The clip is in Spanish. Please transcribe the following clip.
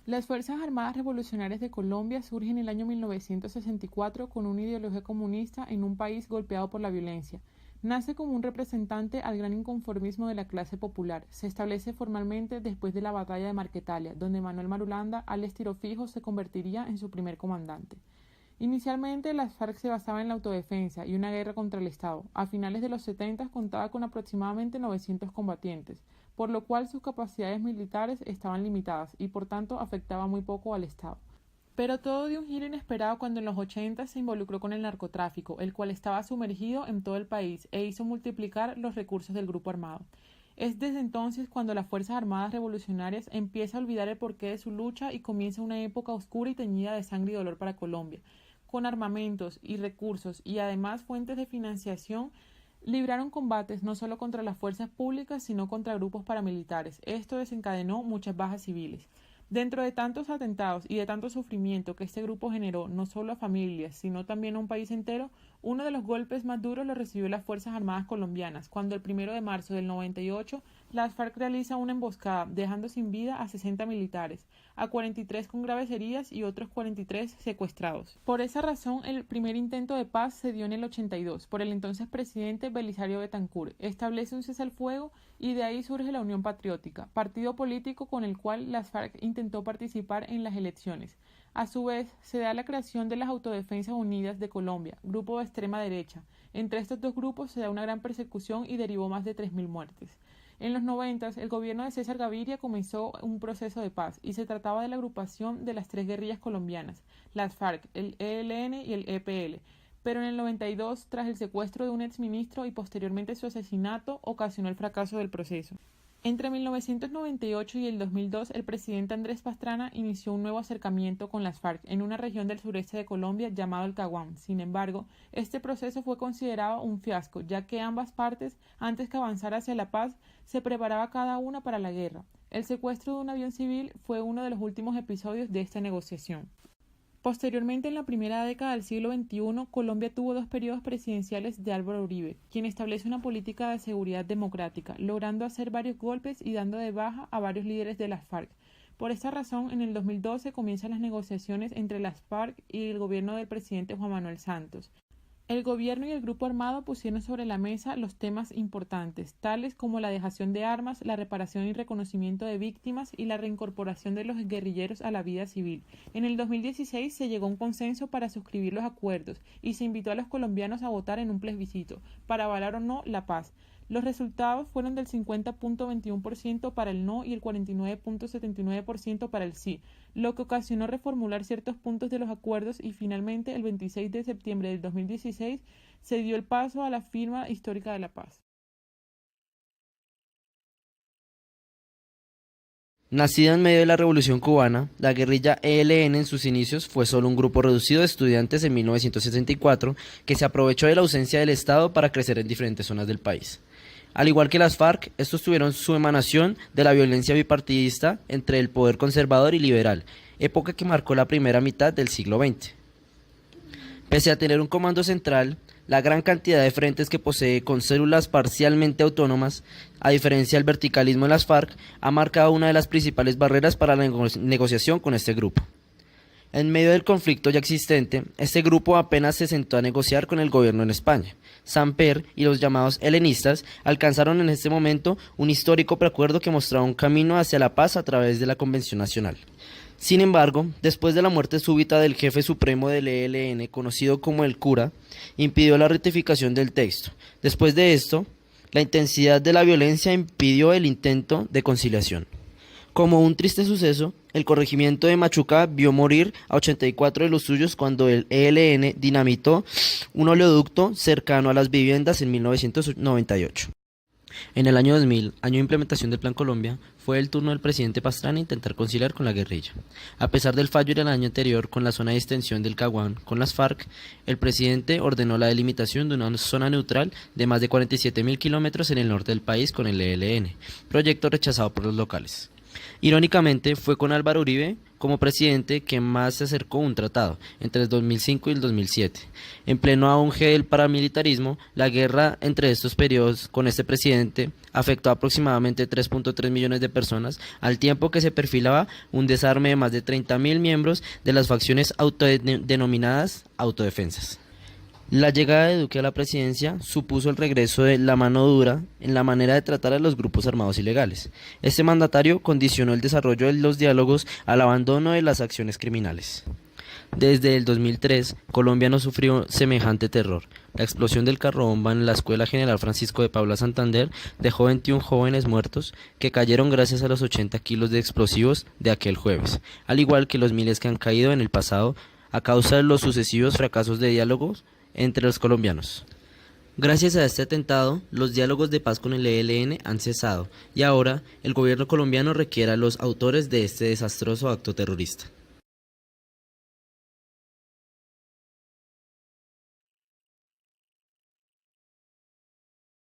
Las Fuerzas Armadas Revolucionarias de Colombia surgen en el año 1964 con una ideología comunista en un país golpeado por la violencia. Nace como un representante al gran inconformismo de la clase popular. Se establece formalmente después de la batalla de Marquetalia, donde Manuel Marulanda, alias Tiro Fijo, se convertiría en su primer comandante. Inicialmente, las FARC se basaba en la autodefensa y una guerra contra el Estado. A finales de los 70 contaba con aproximadamente 900 combatientes, por lo cual sus capacidades militares estaban limitadas y por tanto afectaba muy poco al Estado. Pero todo dio un giro inesperado cuando en los 80 se involucró con el narcotráfico, el cual estaba sumergido en todo el país e hizo multiplicar los recursos del grupo armado. Es desde entonces cuando las Fuerzas Armadas Revolucionarias empieza a olvidar el porqué de su lucha y comienza una época oscura y teñida de sangre y dolor para Colombia. Con armamentos y recursos y además fuentes de financiación, libraron combates no solo contra las fuerzas públicas, sino contra grupos paramilitares. Esto desencadenó muchas bajas civiles. Dentro de tantos atentados y de tanto sufrimiento que este grupo generó, no solo a familias, sino también a un país entero, uno de los golpes más duros lo recibió las Fuerzas Armadas colombianas, cuando el 1 de marzo del 98 las FARC realiza una emboscada, dejando sin vida a 60 militares, a 43 con graves heridas y otros 43 secuestrados. Por esa razón, el primer intento de paz se dio en el 82, por el entonces presidente Belisario Betancur. Establece un cese al fuego y de ahí surge la Unión Patriótica, partido político con el cual las FARC intentó participar en las elecciones. A su vez, se da la creación de las Autodefensas Unidas de Colombia, grupo de extrema derecha. Entre estos dos grupos se da una gran persecución y derivó más de 3.000 muertes. En los 90, el gobierno de César Gaviria comenzó un proceso de paz y se trataba de la agrupación de las tres guerrillas colombianas, las FARC, el ELN y el EPL. Pero en el 92, tras el secuestro de un exministro y posteriormente su asesinato, ocasionó el fracaso del proceso. Entre 1998 y el 2002, el presidente Andrés Pastrana inició un nuevo acercamiento con las FARC en una región del sureste de Colombia llamado el Caguán. Sin embargo, este proceso fue considerado un fiasco, ya que ambas partes, antes que avanzar hacia la paz, se preparaba cada una para la guerra. El secuestro de un avión civil fue uno de los últimos episodios de esta negociación. Posteriormente, en la primera década del siglo XXI, Colombia tuvo dos periodos presidenciales de Álvaro Uribe, quien establece una política de seguridad democrática, logrando hacer varios golpes y dando de baja a varios líderes de las FARC. Por esta razón, en el 2012 comienzan las negociaciones entre las FARC y el gobierno del presidente Juan Manuel Santos. El gobierno y el grupo armado pusieron sobre la mesa los temas importantes, tales como la dejación de armas, la reparación y reconocimiento de víctimas y la reincorporación de los guerrilleros a la vida civil. En el 2016 se llegó a un consenso para suscribir los acuerdos y se invitó a los colombianos a votar en un plebiscito para avalar o no la paz. Los resultados fueron del 50.21% para el no y el 49.79% para el sí, lo que ocasionó reformular ciertos puntos de los acuerdos y finalmente el 26 de septiembre del 2016 se dio el paso a la firma histórica de la paz. Nacida en medio de la Revolución Cubana, la guerrilla ELN en sus inicios fue solo un grupo reducido de estudiantes en 1964 que se aprovechó de la ausencia del Estado para crecer en diferentes zonas del país. Al igual que las FARC, estos tuvieron su emanación de la violencia bipartidista entre el poder conservador y liberal, época que marcó la primera mitad del siglo XX. Pese a tener un comando central, la gran cantidad de frentes que posee con células parcialmente autónomas, a diferencia del verticalismo de las FARC, ha marcado una de las principales barreras para la negociación con este grupo. En medio del conflicto ya existente, este grupo apenas se sentó a negociar con el gobierno en España. Samper y los llamados helenistas alcanzaron en este momento un histórico preacuerdo que mostraba un camino hacia la paz a través de la Convención Nacional. Sin embargo, después de la muerte súbita del jefe supremo del ELN, conocido como el Cura, impidió la ratificación del texto. Después de esto, la intensidad de la violencia impidió el intento de conciliación. Como un triste suceso, el corregimiento de Machuca vio morir a 84 de los suyos cuando el ELN dinamitó un oleoducto cercano a las viviendas en 1998. En el año 2000, año de implementación del Plan Colombia, fue el turno del presidente Pastrana intentar conciliar con la guerrilla. A pesar del fallo del año anterior con la zona de extensión del Caguán con las FARC, el presidente ordenó la delimitación de una zona neutral de más de 47.000 kilómetros en el norte del país con el ELN, proyecto rechazado por los locales. Irónicamente, fue con Álvaro Uribe como presidente que más se acercó a un tratado, entre el 2005 y el 2007. En pleno auge del paramilitarismo, la guerra entre estos periodos con este presidente afectó a aproximadamente 3.3 millones de personas, al tiempo que se perfilaba un desarme de más de 30.000 miembros de las facciones autodenominadas autodefensas. La llegada de Duque a la presidencia supuso el regreso de la mano dura en la manera de tratar a los grupos armados ilegales. Este mandatario condicionó el desarrollo de los diálogos al abandono de las acciones criminales. Desde el 2003, Colombia no sufrió semejante terror. La explosión del carro-bomba en la Escuela General Francisco de Paula Santander dejó 21 jóvenes muertos que cayeron gracias a los 80 kilos de explosivos de aquel jueves, al igual que los miles que han caído en el pasado a causa de los sucesivos fracasos de diálogos entre los colombianos. Gracias a este atentado, los diálogos de paz con el ELN han cesado y ahora el gobierno colombiano requiere a los autores de este desastroso acto terrorista.